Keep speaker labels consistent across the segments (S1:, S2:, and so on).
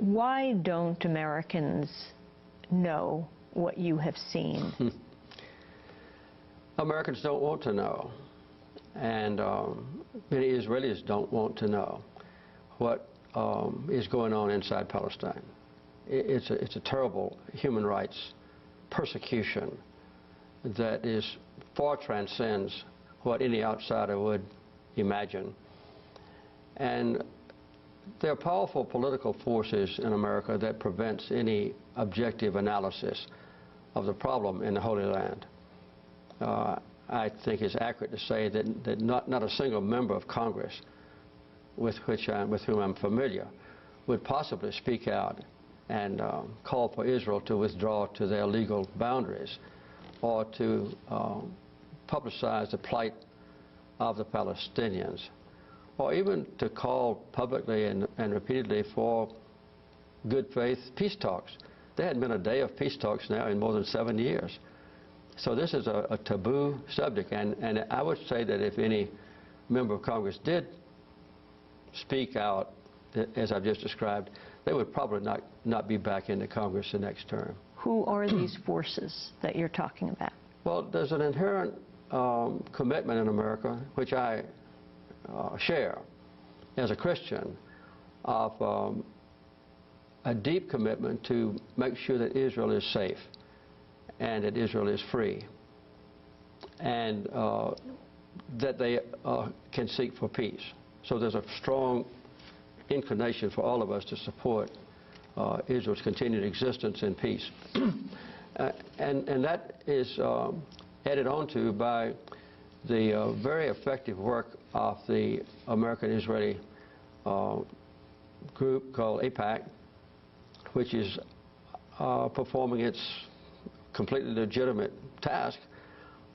S1: Why don't Americans know what you have seen?
S2: Americans don't want to know, and many Israelis don't want to know what is going on inside Palestine. It's a terrible human rights persecution that far transcends what any outsider would imagine. And there are powerful political forces in America that prevents any objective analysis of the problem in the Holy Land. I think it's accurate to say that not a single member of Congress with whom I'm familiar would possibly speak out and call for Israel to withdraw to their legal boundaries or to publicize the plight of the Palestinians, or even to call publicly and repeatedly for good faith peace talks. There hadn't been a day of peace talks now in more than 7 years. So this is a taboo subject, and I would say that if any member of Congress did speak out, as I've just described, they would probably not be back into Congress the next term.
S1: Who are these forces that you're talking about?
S2: Well, there's an inherent commitment in America, which I share as a Christian, of a deep commitment to make sure that Israel is safe and that Israel is free, and that they can seek for peace. So there's a strong inclination for all of us to support Israel's continued existence in peace. and that is added on to by the very effective work of the American-Israeli group called AIPAC, which is performing its completely legitimate task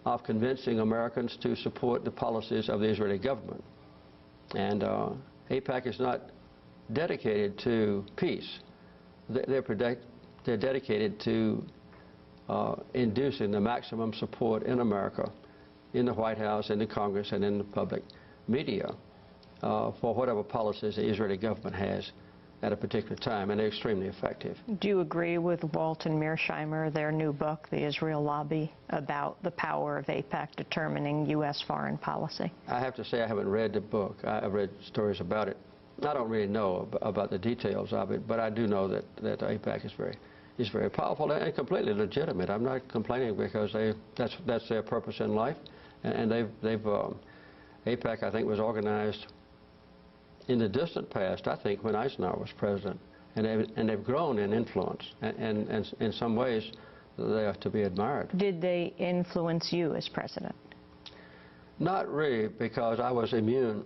S2: of convincing Americans to support the policies of the Israeli government. And AIPAC is not dedicated to peace. They're dedicated to inducing the maximum support in America, in the White House, in the Congress, and in the public media for whatever policies the Israeli government has at a particular time, and they're extremely effective.
S1: Do you agree with Walt and Mearsheimer, their new book, The Israel Lobby, about the power of AIPAC determining U.S. foreign policy? I
S2: have to say I haven't read the book. I've read stories about it. I don't really know about the details of it, but I do know that AIPAC is very powerful and completely legitimate. I'm not complaining because that's their purpose in life, and AIPAC, I think, was organized in the distant past, I think, when Eisenhower was president, and they've grown in influence, and in some ways they are to be admired.
S1: Did they influence you as president?
S2: Not really, because I was immune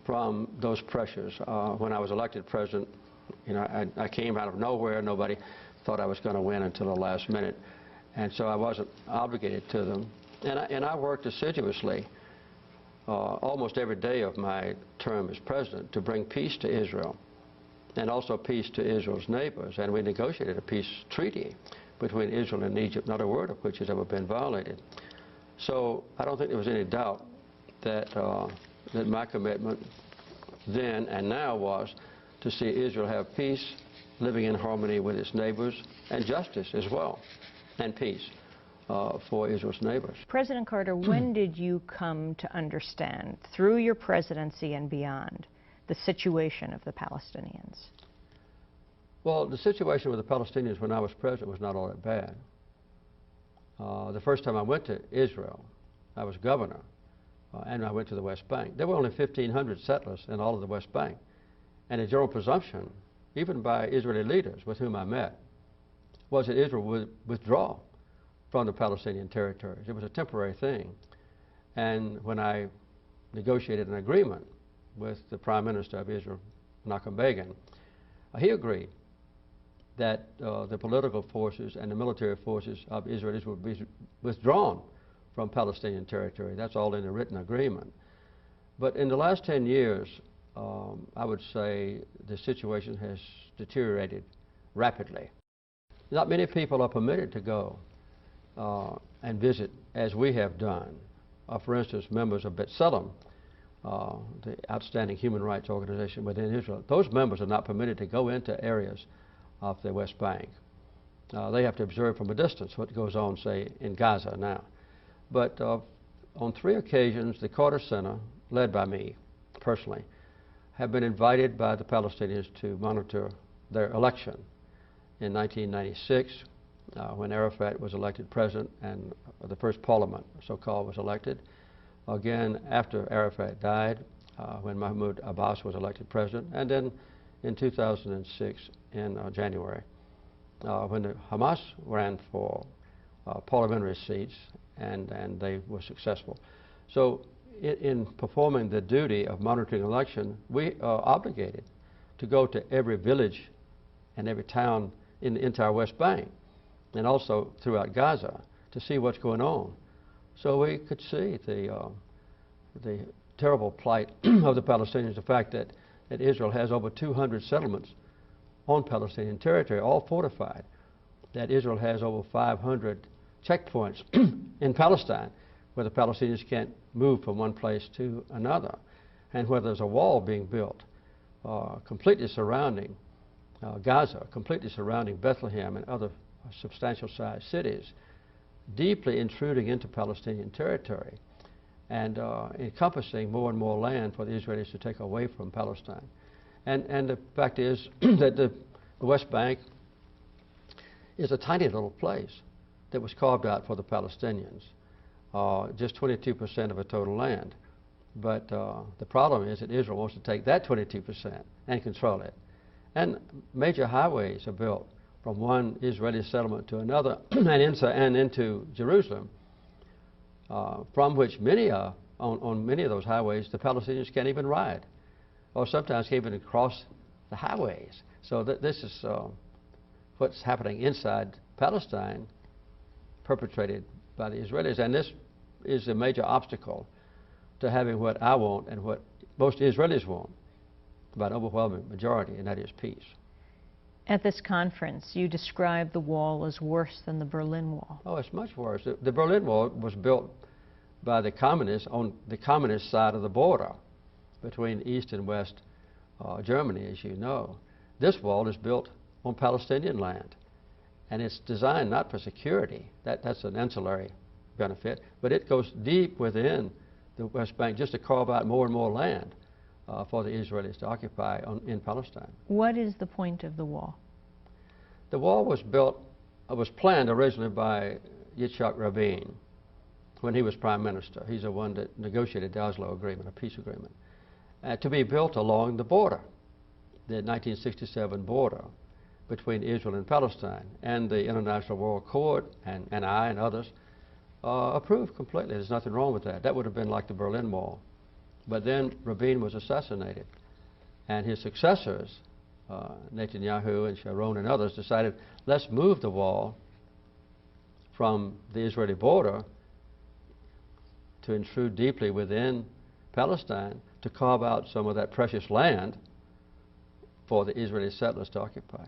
S2: from those pressures. When I was elected president, you know, I came out of nowhere. Nobody thought I was going to win until the last minute, and so I wasn't obligated to them. And I worked assiduously almost every day of my term as president to bring peace to Israel, and also peace to Israel's neighbors. And we negotiated a peace treaty between Israel and Egypt, not a word of which has ever been violated. So I don't think there was any doubt that that my commitment then and now was to see Israel have peace, living in harmony with its neighbors, and justice as well, and peace for Israel's neighbors.
S1: President Carter, when did you come to understand, through your presidency and beyond, the situation of the Palestinians?
S2: Well, the situation with the Palestinians when I was president was not all that bad. The first time I went to Israel, I was governor, and I went to the West Bank. There were only 1,500 settlers in all of the West Bank. And the general presumption, even by Israeli leaders with whom I met, was that Israel would withdraw from the Palestinian territories. It was a temporary thing. And when I negotiated an agreement with the Prime Minister of Israel, Menachem Begin, he agreed that the political forces and the military forces of Israelis would be withdrawn from Palestinian territory. That's all in a written agreement. But in the last 10 years, I would say the situation has deteriorated rapidly. Not many people are permitted to go and visit as we have done. For instance, members of B'Tselem the outstanding human rights organization within Israel. Those members are not permitted to go into areas of the West Bank. They have to observe from a distance what goes on, say, in Gaza now. But on 3 occasions, the Carter Center, led by me personally, have been invited by the Palestinians to monitor their election. In 1996, when Arafat was elected president and the first parliament, so-called, was elected. Again, after Arafat died, when Mahmoud Abbas was elected president, and then in 2006 in January, when the Hamas ran for parliamentary seats and they were successful. So in performing the duty of monitoring election, we are obligated to go to every village and every town in the entire West Bank and also throughout Gaza to see what's going on. So we could see the terrible plight of the Palestinians, the fact that Israel has over 200 settlements on Palestinian territory, all fortified, that Israel has over 500 checkpoints in Palestine where the Palestinians can't move from one place to another, and where there's a wall being built completely surrounding Gaza, completely surrounding Bethlehem and other substantial sized cities, deeply intruding into Palestinian territory and encompassing more and more land for the Israelis to take away from Palestine. And the fact is that the West Bank is a tiny little place that was carved out for the Palestinians, just 22% of the total land. But the problem is that Israel wants to take that 22% and control it. And major highways are built from one Israeli settlement to another and into Jerusalem, from which many on many of those highways the Palestinians can't even ride, or sometimes can't even cross the highways. So this is what's happening inside Palestine, perpetrated by the Israelis, and this is a major obstacle to having what I want and what most Israelis want, by an overwhelming majority, and that is peace.
S1: At this conference, you described the wall as worse than the Berlin Wall.
S2: Oh, it's much worse. The Berlin Wall was built by the communists on the communist side of the border between East and West Germany, as you know. This wall is built on Palestinian land, and it's designed not for security. That's an ancillary benefit, but it goes deep within the West Bank just to carve out more and more land for the Israelis to occupy in Palestine.
S1: What is the point of the wall?
S2: The wall was planned originally by Yitzhak Rabin when he was prime minister. He's the one that negotiated the Oslo Agreement, a peace agreement, to be built along the border, the 1967 border between Israel and Palestine. And the International War Court and I and others approved completely. There's nothing wrong with that. That would have been like the Berlin Wall. But then Rabin was assassinated, and his successors, Netanyahu and Sharon and others, decided, let's move the wall from the Israeli border to intrude deeply within Palestine to carve out some of that precious land for the Israeli settlers to occupy.